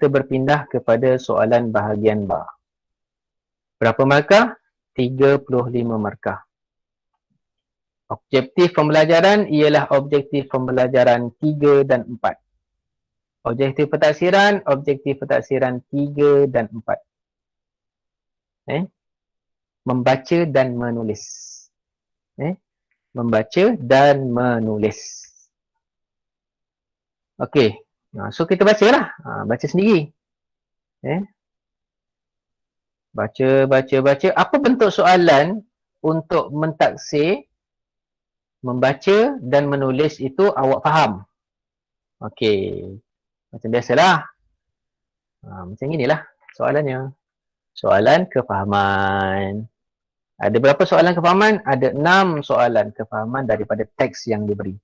kita berpindah kepada soalan bahagian ba. Berapa markah? 35 markah. Objektif pembelajaran ialah objektif pembelajaran 3 dan 4. Objektif pentafsiran 3 dan 4. Membaca dan menulis. Membaca dan menulis. Okey. So kita bacalah. Baca sendiri. Baca. Apa bentuk soalan untuk mentaksir, membaca dan menulis itu awak faham? Okey. Macam biasalah. Macam inilah soalannya. Soalan kefahaman. Ada berapa soalan kefahaman? Ada 6 soalan kefahaman daripada teks yang diberi.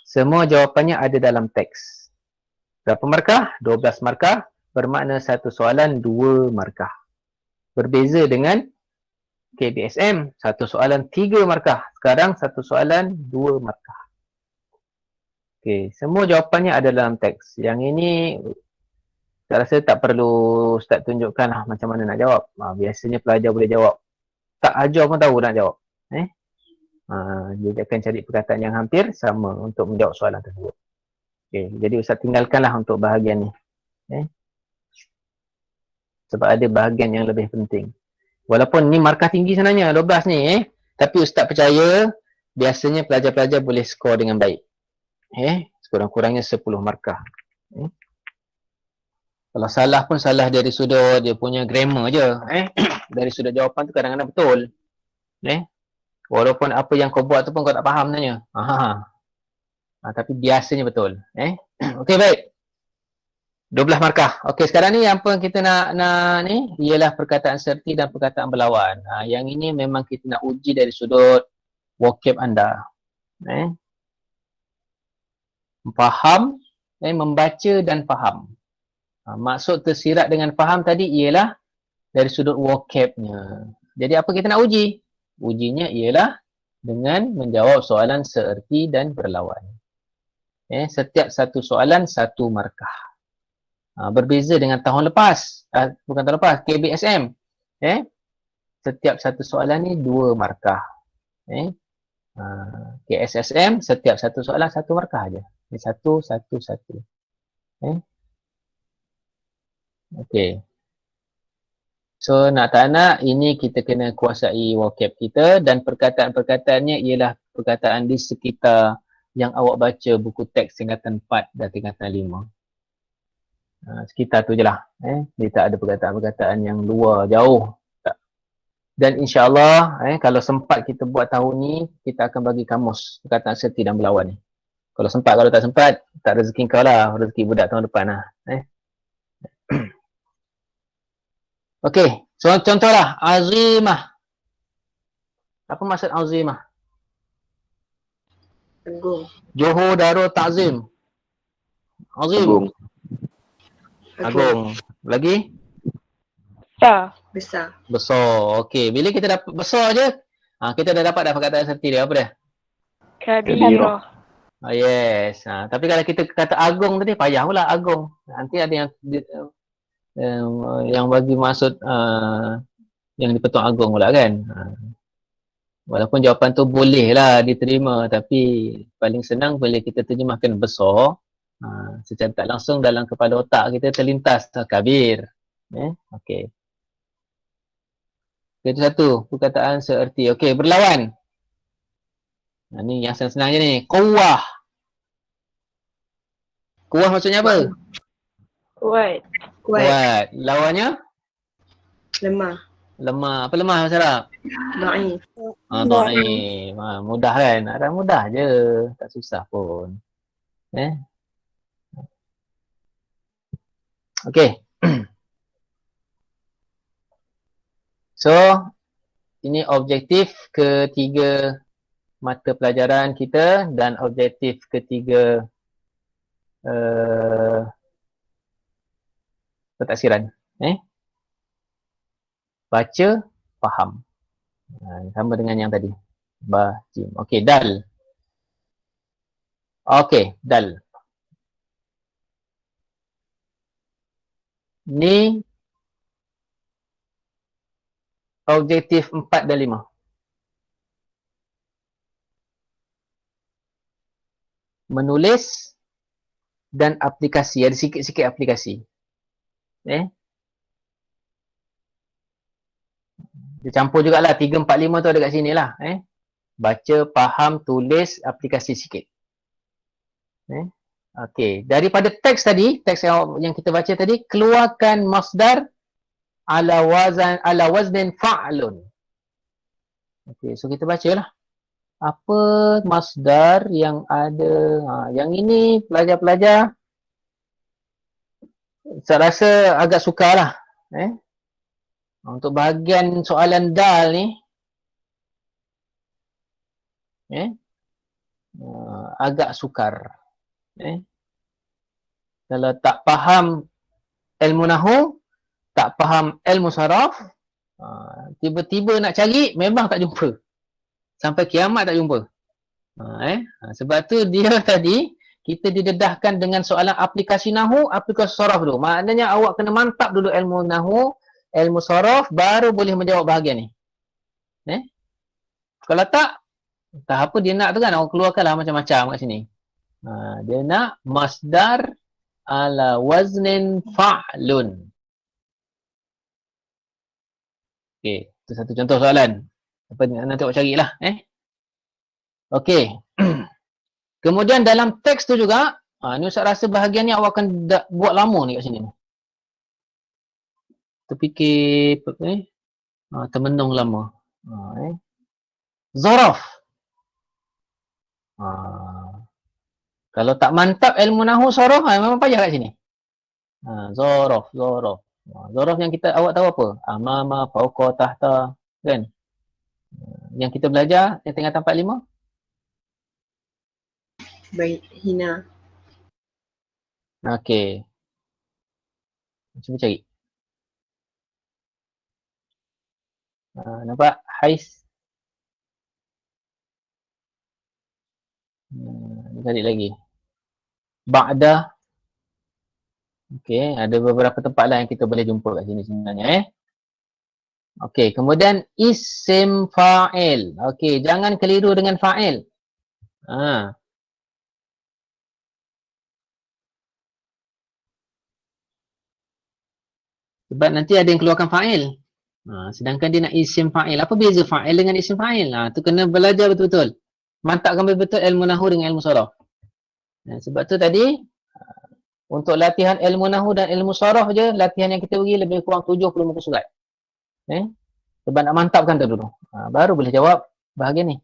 Semua jawapannya ada dalam teks. Berapa markah? 12 markah. Bermakna satu soalan 2 markah. Berbeza dengan KBSM. Satu soalan 3 markah. Sekarang satu soalan 2 markah. Okey, semua jawapannya ada dalam teks. Yang ini saya rasa tak perlu Ustaz tunjukkan lah macam mana nak jawab. Biasanya pelajar boleh jawab. Tak ajar pun tahu nak jawab. Dia akan cari perkataan yang hampir sama untuk menjawab soalan tersebut. Okey, jadi Ustaz tinggalkanlah untuk bahagian ni. Sebab ada bahagian yang lebih penting. Walaupun ni markah tinggi sebenarnya, 12 ni. Tapi Ustaz percaya, biasanya pelajar-pelajar boleh skor dengan baik. Sekurang-kurangnya 10 markah. Kalau salah pun salah dari sudut dia punya grammar je. Dari sudut jawapan tu kadang-kadang betul. Walaupun apa yang kau buat tu pun kau tak faham sebenarnya. Tapi biasanya betul. Okey, baik. 12 markah. Okey, sekarang ni apa yang kita nak ni ialah perkataan serti dan perkataan berlawan. Yang ini memang kita nak uji dari sudut vocab anda. Faham, membaca dan faham. Maksud tersirat dengan faham tadi ialah dari sudut vocabnya. Jadi apa kita nak uji? Ujinya ialah dengan menjawab soalan seerti dan berlawan. Setiap satu soalan 1 markah. Berbeza dengan tahun lepas. Bukan tahun lepas, KBSM. Setiap satu soalan ni 2 markah. KSSM, setiap satu soalan 1 markah aja. Ini 1. Okey. So, nak tak nak, ini kita kena kuasai vocab kita dan perkataan-perkataannya ialah perkataan di sekitar yang awak baca buku teks tingkatan 4 dan tingkatan 5. Sekitar tu je lah. Dia tak ada perkataan-perkataan yang luar jauh. Tak. Dan insyaAllah, kalau sempat kita buat tahun ni, kita akan bagi kamus perkataan serti dan berlawan ni. Kalau sempat, kalau tak sempat, tak rezeki kau lah. Rezeki budak tahun depan lah. Okey, so contohlah azimah. Apa maksud azimah? Agung. Johor Darul Ta'zim. Azim. Agung. Lagi? Besar. Besar. Okey, bila kita dapat besar je, kita dah dapat perkataan serti dia. Apa dia? Kabirah. Yes. Tapi kalau kita kata agung tadi, payah pula agung. Nanti ada yang bagi maksud yang dipetung agung pula kan. Walaupun jawapan tu boleh lah diterima, tapi paling senang bila kita terjemahkan besar, secara tak langsung dalam kepala otak kita terlintas kabir. Okey. Itu satu perkataan seerti. Okey, berlawan. Ni yang senang-senang je ni. Quwwah. Quwwah maksudnya apa? Kuat. Kuat. Lawannya? Lemah. Lemah. Apa lemah bahasa Arab? Dhaif. Dhaif. Mudah kan? Ada mudah je. Tak susah pun. Okey. So, ini objektif ketiga mata pelajaran kita dan objektif ketiga pentafsiran. Baca, faham. Sama dengan yang tadi. Jim. Okey, dal. Okey, dal. Ni objektif 4 dan 5. Menulis dan aplikasi. Ada sikit-sikit aplikasi. Dia campur jugalah 3, 4, 5 tu ada kat sini lah. Baca, faham, tulis, aplikasi sikit. Okey, daripada teks tadi, teks yang kita baca tadi, keluarkan masdar ala waznin fa'lun. Okey, so kita bacalah. Apa masdar yang ada? Yang ini pelajar-pelajar saya rasa agak sukarlah. Untuk bahagian soalan dal ni, agak sukar. Kalau tak faham ilmu nahu, tak faham ilmu saraf, tiba-tiba nak cari, memang tak jumpa. Sampai kiamat tak jumpa. Sebab tu dia tadi, kita didedahkan dengan soalan aplikasi nahu, aplikasi saraf dulu. Maknanya awak kena mantap dulu ilmu nahu, ilmu saraf, baru boleh menjawab bahagian ni. Kalau tak apa dia nak tu kan, awak keluarkanlah macam-macam kat sini. Dia nak masdar ala waznin fa'lun. Okey, itu satu contoh soalan. Apa nanti awak carilah. Okey. Kemudian dalam teks tu juga, ni Ustaz rasa bahagian ni awak akan buat lama ni kat sini. Terfikir, termenung lama. Zaraf. Kalau tak mantap ilmu nahu saraf, memang payah kat sini. Zaraf. Zaraf yang awak tahu apa? Amama, fauqa, tahta, kan? Yang kita belajar, yang tingkatan 45. Baik, hina. Okey. Cuba cari. Nampak? Hais. Cari lagi. Ba'da. Okey, ada beberapa tempat lah yang kita boleh jumpa kat sini sebenarnya. Okey, kemudian isim fa'il. Okey, jangan keliru dengan fa'il. Sebab nanti ada yang keluarkan fa'il. Sedangkan dia nak isim fa'il. Apa beza fa'il dengan isim fa'il? Tu kena belajar betul-betul. Mantapkan betul-betul ilmu nahu dengan ilmu saraf. Sebab tu tadi, untuk latihan ilmu nahu dan ilmu saraf je, latihan yang kita beri lebih kurang 70 muka surat. Sebab nak mantapkan tu dulu. Baru boleh jawab bahagian ni.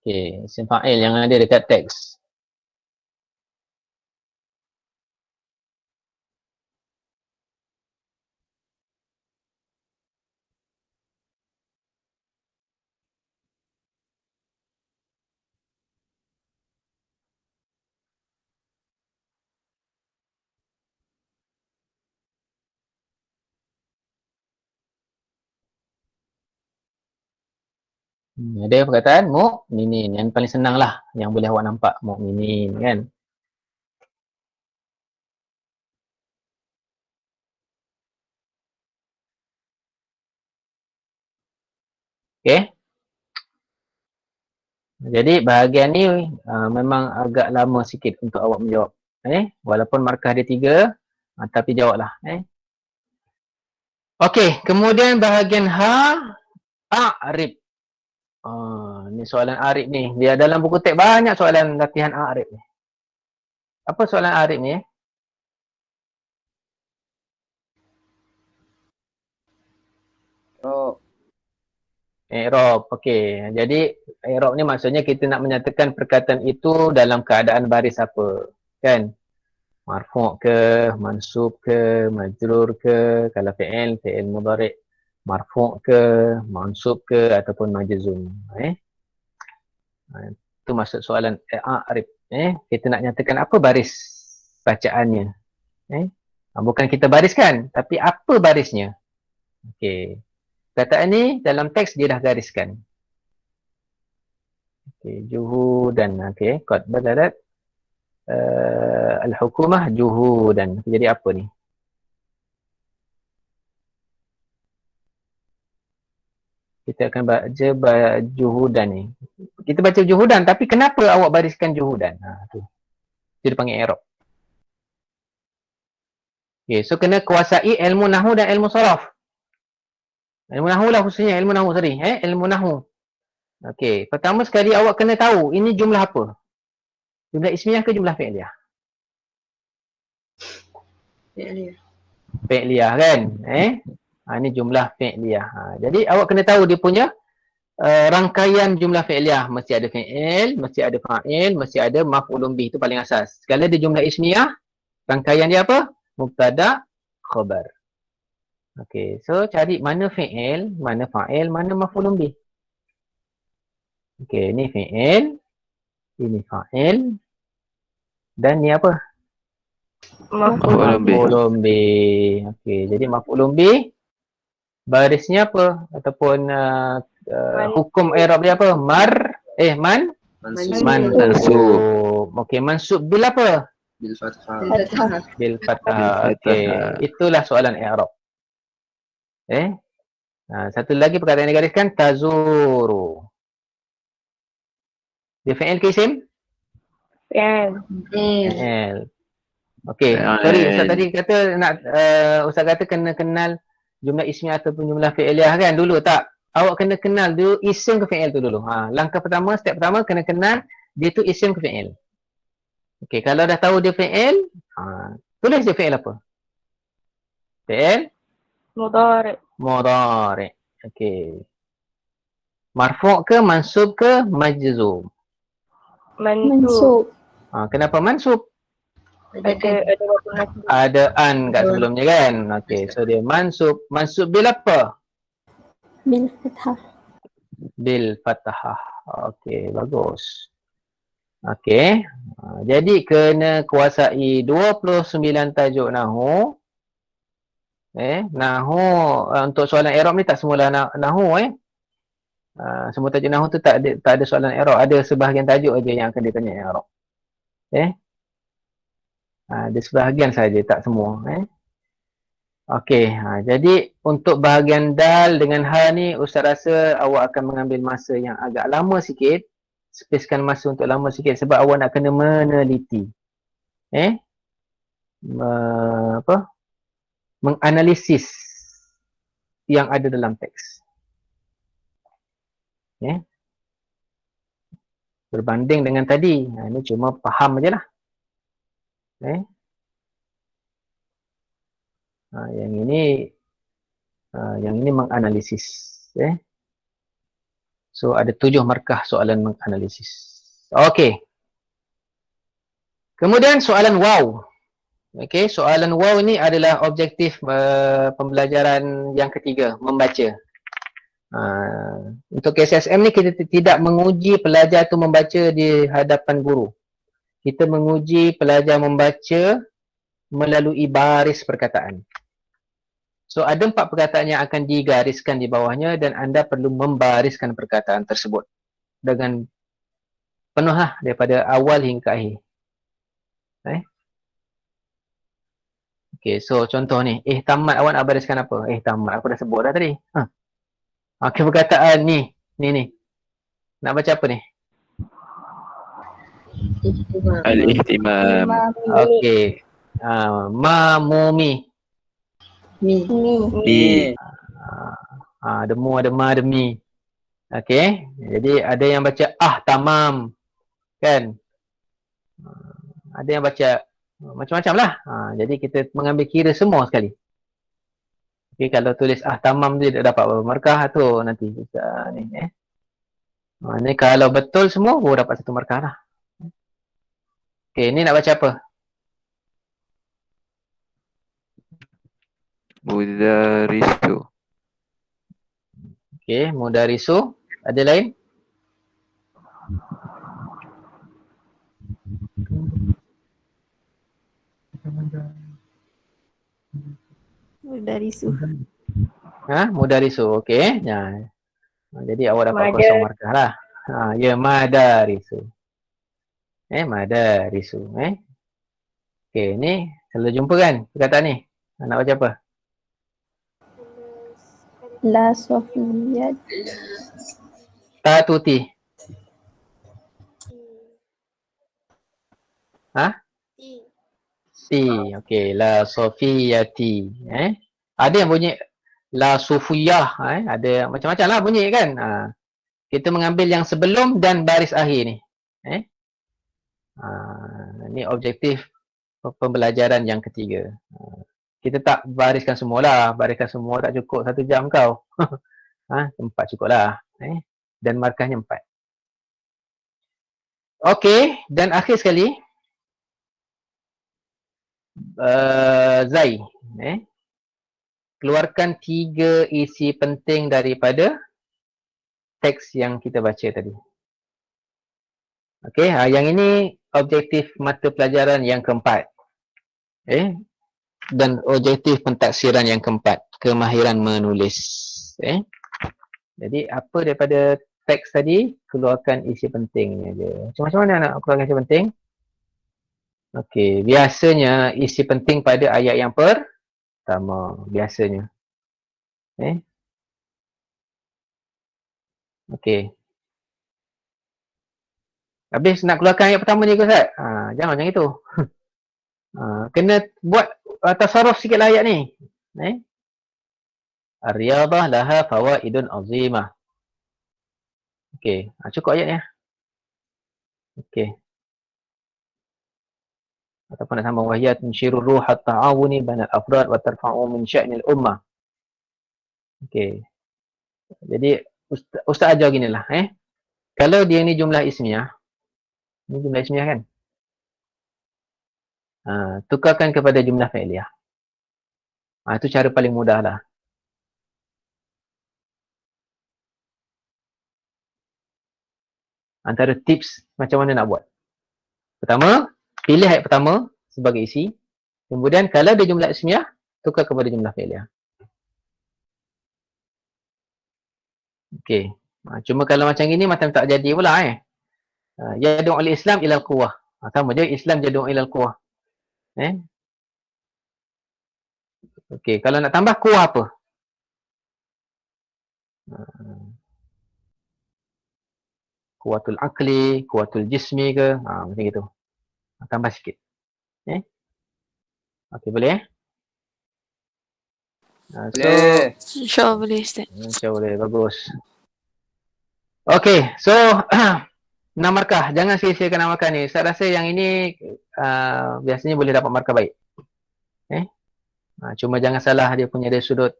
Okey, isim fa'il yang ada dekat teks. Ada perkataan mu'minin. Yang paling senang lah. Yang boleh awak nampak. Mu'minin kan. Okey. Jadi bahagian ni memang agak lama sikit untuk awak menjawab. Walaupun markah dia 3. Tapi jawablah. Okey. Kemudian bahagian a'rib. Ni soalan a'rib ni. Dia dalam buku teks banyak soalan latihan a'rib ni. Apa soalan a'rib ni? I'rab. Okey. Jadi i'rab ni maksudnya kita nak menyatakan perkataan itu dalam keadaan baris apa. Kan? Marfu' ke, mansub ke, majrur ke, kalau fi'il mudhari' marfu' ke, mansub ke ataupun majzum. Itu maksud soalan a'rib. Kita nak nyatakan apa baris bacaannya. Bukan kita bariskan, tapi apa barisnya. Okey. Perkataan ni dalam teks dia dah gariskan. Okey, juhudan. Okey, qad badalat al-hukumah juhudan. Jadi apa ni? Kita akan baca juhudan ni. Kita baca juhudan, tapi kenapa awak bariskan juhudan? Tu. Itu dipanggil i'rab. Okay, so kena kuasai ilmu nahwu dan ilmu saraf. Ilmu nahwu lah khususnya, ilmu nahwu sorry. Ilmu nahwu. Okey, pertama sekali awak kena tahu ini jumlah apa? Jumlah ismiyah ke jumlah fi'liyah? Fi'liyah. Fi'liyah kan? Ini jumlah fi'liyah. Jadi awak kena tahu dia punya rangkaian jumlah fi'liyah. Mesti ada fi'il, mesti ada fa'il, mesti ada maf'ulun bih. Itu paling asas. Sekali dia jumlah ismiyah, rangkaian dia apa? Mubtada, khabar. Okey, so cari mana fi'il, mana fa'il, mana maf'ulun bih. Okey, ini fi'il, ini fa'il, dan ni apa? Maf'ulun bih. Okey, jadi maf'ulun bih barisnya apa? Ataupun hukum i'rab dia apa? Mansub. Okey, mansub bil apa? Bil fathah. Bil fathah. Okey, itulah soalan i'rab. Satu lagi perkataan yang digariskan tazuru. Dia fi'il ke isim? Fi'il. Okey, sorry Ustaz tadi kata nak Ustaz kata kena kenal jumlah ismiyah ataupun jumlah fi'liyah kan dulu tak? Awak kena kenal dulu isim ke fi'il tu dulu. Langkah pertama, step pertama kena kenal dia tu isim ke fi'il. Okey, kalau dah tahu dia fi'il, tulis dia fi'il apa? Fi'il mudhari'. Okey. Marfu' ke mansub ke majzum? Mansub. Kenapa mansub? Ada an kat sebelumnya kan? Okey, so dia mansub. Mansub bil apa? Bil fathah. Bil fathah. Okey, bagus. Okey. Jadi kena kuasai 29 tajuk nahwu. Nahwu untuk soalan i'rab ni tak semualah nahwu semua tajuk nahwu tu tak ada soalan i'rab, ada sebahagian tajuk aja yang akan ditanya i'rab. Ada sebahagian saja, tak semua. Okey, jadi untuk bahagian dal dengan ha ni Ustaz rasa awak akan mengambil masa yang agak lama sikit. Spacekan masa untuk lama sikit sebab awak nak kena meneliti. Menganalisis yang ada dalam teks. Berbanding dengan tadi, ini cuma faham aje lah. Yang ini menganalisis. So ada 7 markah soalan menganalisis. Okey. Kemudian soalan wow. Okey, soalan wow ini adalah objektif pembelajaran yang ketiga, membaca. Untuk KSSM ni kita tidak menguji pelajar tu membaca di hadapan guru. Kita menguji pelajar membaca melalui baris perkataan. So ada 4 perkataan yang akan digariskan di bawahnya dan anda perlu membariskan perkataan tersebut dengan penuh daripada awal hingga akhir. Okey, so contoh ni, tamat awak nak bariskan apa? Tamat aku dah sebut dah tadi. Okey, perkataan ni. Nak baca apa ni? Al-ihtimam. Okey. Mamumi. Demu ada ma demi. Okey. Jadi ada yang baca tamam. Kan? Ada yang baca macam-macam lah. Jadi kita mengambil kira semua sekali. Okey, kalau tulis tamam dia tak dapat berapa markah tu nanti kita ni. Ni kalau betul semua baru dapat 1 markah lah. Okey, ni nak baca apa? Mudarisu. Okey, mudarisu. Ada lain? Mudarisu. Mudarisu. Okey. Jadi awak dapat 0 markah lah. Ya, madarisu. Madarisu. Okey, ni selalu jumpa kan perkataan ni. Nak baca apa? La Sofiyat. Tatuti. Ti. Okey, la Sofiyati. Ada yang bunyi la Sufiyah. Ada macam-macam lah bunyi kan. Kita mengambil yang sebelum dan baris akhir ni. Ni objektif pembelajaran yang ketiga. Kita tak bariskan semualah. Bariskan semua tak cukup 1 jam kau. 4 cukup lah. Dan markahnya 4. Okey, dan akhir sekali. Zai. Keluarkan 3 isi penting daripada teks yang kita baca tadi. Okey, yang ini objektif mata pelajaran yang keempat. Dan objektif pentaksiran yang keempat, kemahiran menulis. Jadi apa daripada teks tadi, keluarkan isi pentingnya je. Macam mana nak keluarkan isi penting? Okey, biasanya isi penting pada ayat yang pertama, biasanya. Okey. Habis nak keluarkan ayat pertama ni ke Ustaz? Jangan macam itu. Kena buat tasarruf sikitlah ayat ni. Ar-riyadah laha fawaidun azimah. Okey, cukup ayat ni. Okey. Ataupun nak sambung wahiyat mensyirur ruhat ta'awuni banal afrad wa tarfa'u min sya'nil ummah. Okey. Jadi Ustaz ajar ginilah. Kalau dia ni jumlah ismiyah. Ni jumlah ismiyah kan? Tukarkan kepada jumlah fi'liyah. Itu cara paling mudah lah. Antara tips macam mana nak buat. Pertama, pilih ayat pertama sebagai isi. Kemudian kalau ada jumlah ismiyah, tukar kepada jumlah fi'liyah. Okey. Cuma kalau macam ini macam tak jadi pula Yad'u al-Islam ilal quwwah. Sama je Islam yad'u ilal quwwah. Okey, kalau nak tambah quwwah apa? Quwwatul aqli, quwwatul jismi ke? Macam itu. Tambah sikit. Okey, boleh Boleh. InsyaAllah boleh Ustaz. InsyaAllah boleh, bagus. Okey, so 6 markah. Jangan sia-siakan 6 markah ni. Saya rasa yang ini biasanya boleh dapat markah baik. Cuma jangan salah dia punya dari sudut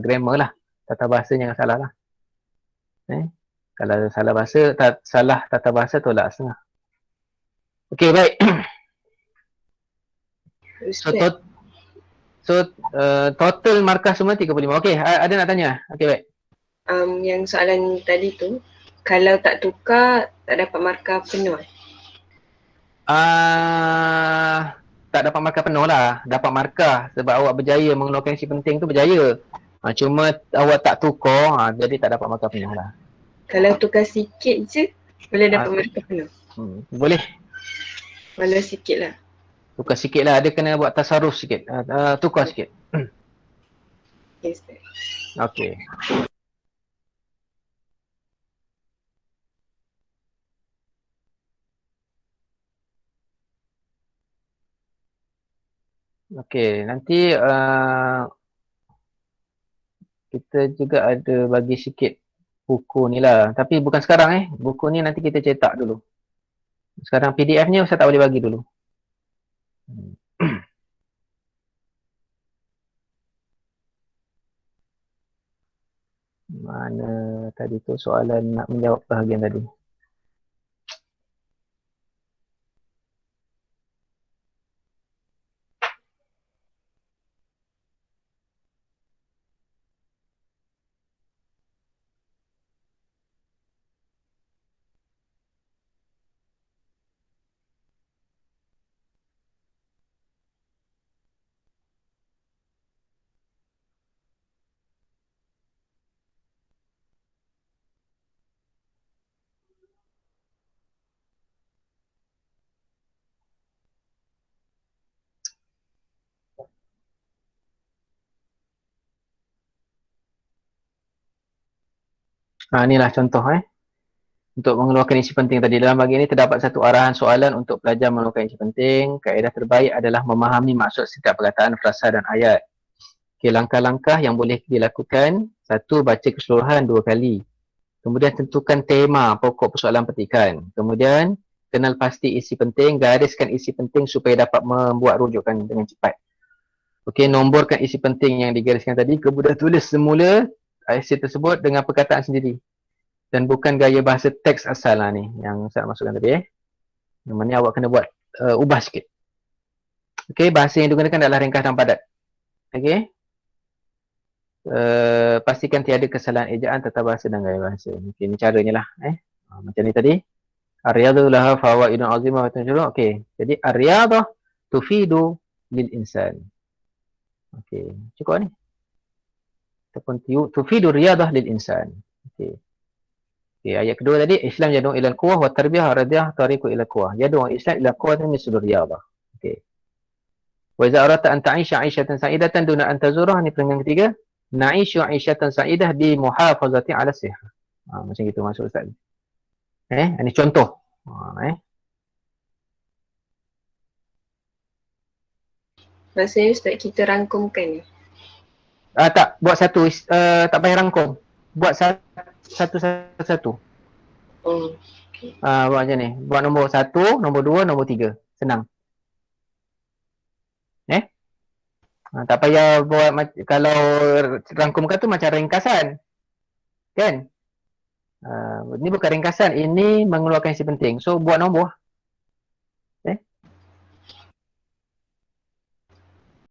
grammar lah. Tata bahasa jangan salah lah. Kalau salah bahasa, salah tata bahasa tolak setengah. Okey, baik. Total markah semua 35. Okey, ada nak tanya? Okey, baik. Yang soalan tadi tu, kalau tak tukar, tak dapat markah penuh. Tak dapat markah penuh lah. Dapat markah sebab awak berjaya mengeluarkan isi penting tu, berjaya. Cuma awak tak tukar, jadi tak dapat markah penuh lah. Kalau tukar sikit je, boleh dapat markah penuh. Boleh. Walau sikit lah. Tukar sikit lah. Dia kena buat tasarruf sikit. Tukar sikit. Yes, Ustaz. Okey. Okey, nanti kita juga ada bagi sikit buku ni lah. Tapi bukan sekarang Buku ni nanti kita cetak dulu. Sekarang PDF-nya Ustaz tak boleh bagi dulu. Mana tadi tu soalan nak menjawab bahagian tadi. Inilah contoh untuk mengeluarkan isi penting tadi. Dalam bahagian ini terdapat satu arahan soalan untuk pelajar mengeluarkan isi penting. Kaedah terbaik adalah memahami maksud setiap perkataan, frasa dan ayat. Okey, langkah-langkah yang boleh dilakukan. 1. Baca keseluruhan 2 kali. Kemudian tentukan tema pokok persoalan petikan. Kemudian kenal pasti isi penting, gariskan isi penting supaya dapat membuat rujukan dengan cepat. Okey, nomborkan isi penting yang digariskan tadi, kemudian tulis semula isi tersebut dengan perkataan sendiri. Dan bukan gaya bahasa teks asal lah ni yang saya masukkan tadi Yang mana awak kena buat ubah sikit. Okey, bahasa yang digunakan adalah ringkas dan padat. Okey. Pastikan tiada kesalahan ejaan, tata bahasa dan gaya bahasa. Mungkin caranya lah macam ni tadi. Ar-riyadhu laha fawaidun azimah wa tanjuru. Okey. Jadi ar-riyadhah tufidu lil insan. Okey, cukup ni. Ataupun tufidu riyadhah lil insan. Okey. Okey, ayat kedua tadi Islam yad'u ila al-quwwah wa tarbiyah radiyah tariqu ila al-quwwah. Yad'u Islam ila al-quwwah mislu riyadhah. Okey. Wa idza aradta an ta'isha 'aishatan sa'idatan duna an tazurah, ni peringkat ketiga. Na'ishu 'aishatan sa'idah bi muhafazati 'ala sihah. Macam gitu maksud Ustaz. Ini contoh. Maksudnya Ustaz kita rangkumkan ni. Tak, buat satu, tak payah rangkum. Buat satu-satu. Oh. Buat macam ni. Buat nombor 1, nombor 2, nombor 3. Senang. Tak payah buat, kalau rangkumkan tu macam ringkasan. Kan? Ini bukan ringkasan, ini mengeluarkan isi penting. So buat nombor.